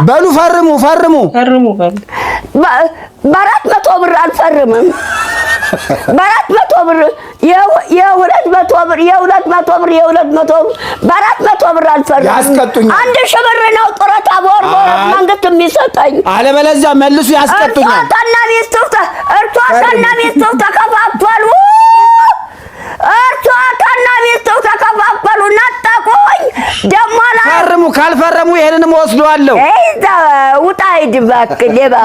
በሉ ፈርሙ በአራት መቶ ብር አልፈርምም። በአራት መቶ ብር የሁለት መቶ በአራት መቶ ብር አልፈርምም። ያስቀጡኛል። 1000 ብር ነው ጡረታ በወር መንግስት የሚሰጠኝ። አለበለዚያ መልሱ ያስቀጡኛል። እርሷና ሚስቱ ተከፋፈሉ። ተከፋፈሉ ነጠቁኝ። ደሞ ፈርሙ። ካልፈረሙ ይሄንንም ወስደዋለሁ። ውጣ ሂድ እባክህ ሌባ፣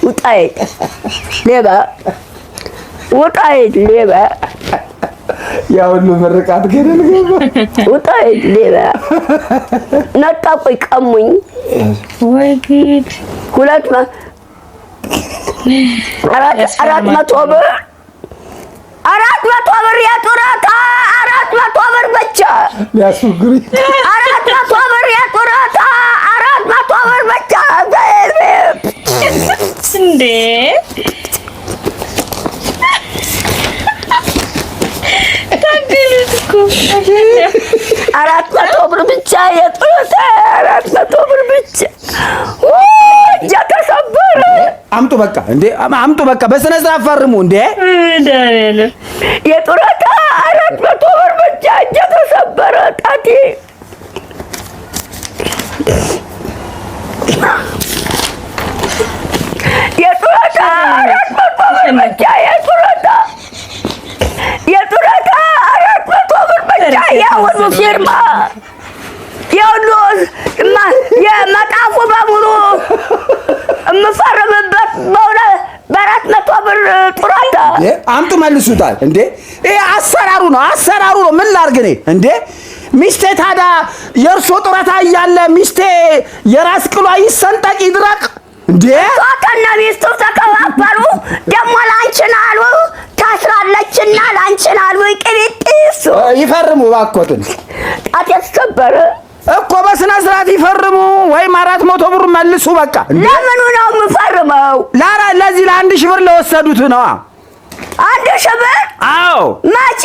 ውጣ ሂድ ሌባ፣ ውጣ ሂድ ሌባ። ያ ሁሉ ምርቃት ገደል ገባ። ውጣ ሂድ ሌባ። ነጠቁኝ፣ ቀሙኝ። ወይ ጊድ 400 ብር 400 ብር የጡረታ 400 ብር ብቻ ሊያስጉሪ 400 ብር የጡረታ 400 ብር ብቻ እንዴ! ታገሉት እኮ 400 ብር ብቻ የጡረታ 400 ብር ብቻ ተሰበረ። አምጡ በቃ እንዴ! አምጡ በቃ በስነ ስርዓት ፈርሙ እንዴ! የጡረታ 400 ብር ብቻ ተሰበረ። ጣቴ የጡረታ 400 ብር ብቻ የጡረታ 400 ብር ብቻ የሁሉ ፊርማ የሁሉ የመጣፉ በሙሉ የምፈርምበት በ400 ብር ጡረታ አምጡ መልሱታል እንዴ! ይሄ አሰራሩ ነው። ምን ላድርግ እኔ እንዴ? ሚስቴ ታዲያ የእርሶ ጡረታ እያለ ሚስቴ የራስ ቅሏ ይሰንጠቅ ይድረቅ እንዴ? ቷና ሚስቱ ተከፋፈሉ። ደሞ ላንቺን አሉ ታስራለችና ላንቺን አሉ ቅቢጢስ ይፈርሙ እባክዎትን። ጣቴ ተሰበረ እኮ በስነ ስርዓት ይፈርሙ ወይም 400 ብር መልሱ በቃ። ለምኑ ነው የምፈርመው? ለዚህ ለ1000 ብር ለወሰዱት ነው። 1000 ብር? አዎ። መቼ?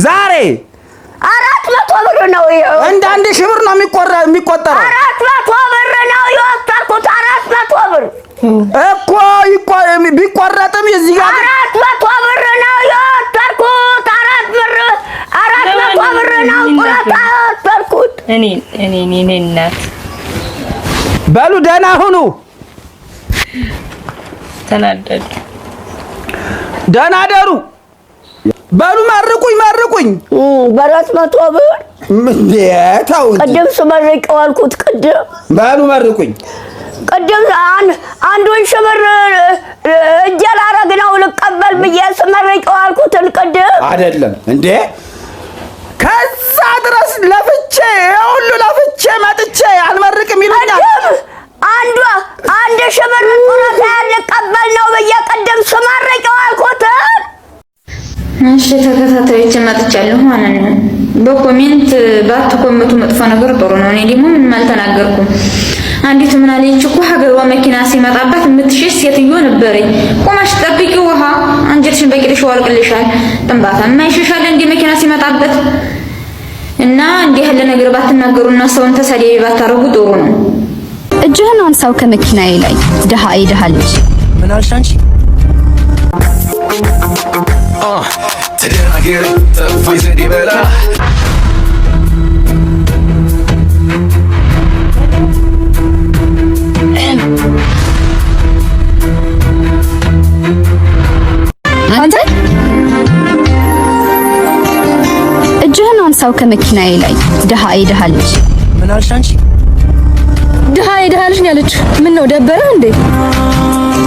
ዛሬ 400 ብር ነው ይኸው። እንደ 1000 ብር ነው የሚቆጠረው። 400 ብር ነው የወሰድኩት። 400 ብር እኮ ቢቆረጥም እዚህ ጋር 400 ብር ነው የወሰድኩት። 400 ብር ነው ጡረታ የወሰድኩት። እኔ እናት በሉ ደህና ሁኑ። ተናደዱ። ደህና ደሩ። በሉ መርቁኝ። በ400 ብር እንዴ! ተው እንጂ ቅድም ስመርቀው አልኩት። በሉ መርቁኝ። ቅድም 1000 ብር እጄ ላረግ ነው ልቀበል ብዬ ስመርቀው አልኩትን ቅድም አይደለም እንዴ? ከዛ ድረስ ለፍቼ ሁሉ ለፍቼ መጥቼ አልመርቅም ይሉኛል። አንድ ሺህ ብር ጡረታ ልቀበል ነው ብዬ ቅድም ስመርቀው አልኩትን። እሺ ተከታታዮች መጥቻለሁ ማለት ነው። በኮሜንት ባትኮምቱ መጥፎ ነገር ጥሩ ነው። እኔ ደግሞ ምንም አልተናገርኩም። አንዲት ምን አለች እኮ ሀገሯ መኪና ሲመጣባት የምትሸሽ ሴትዮ ነበረኝ። ቆማሽ ጠብቂ ውሃ አንጀትሽን በቂጥሽ ወልቅልሻል። ጥንባታ የማይሸሻል እንደ መኪና ሲመጣበት እና እንዲህ ያለ ነገር ባትናገሩና ሰውን ተሳዳቢ ባታረጉ ጥሩ ነው። እጅህን አንሳው ከመኪናዬ ላይ ደሃ ልጅ። ምን አልሽ አንቺ? ተደናገር ጠፋይ ዘዴ በላ አንተ እጅህን አንሳው ከመኪናዬ ላይ ደሃ ልጅ። ምን አልሽ አንቺ? ደሃ ልጅ ነው ያለችው። ምን ነው ደበረ እንዴ?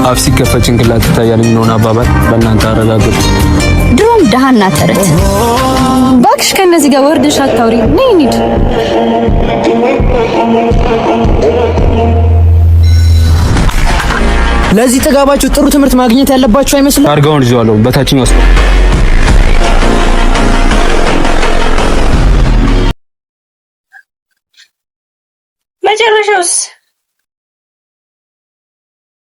አፍ ሲከፈት ጭንቅላት ይታያል የሚለውን አባባል በእናንተ አረጋግጡ። ድሮም ደሃና ተረት ባክሽ ከነዚህ ጋር ወርደሽ አታውሪ። ነይ እንሂድ። ለዚህ ጥጋባችሁ ጥሩ ትምህርት ማግኘት ያለባችሁ አይመስልም? አርጋውን ይዟል በታችኛው ውስጥ መጨረሻውስ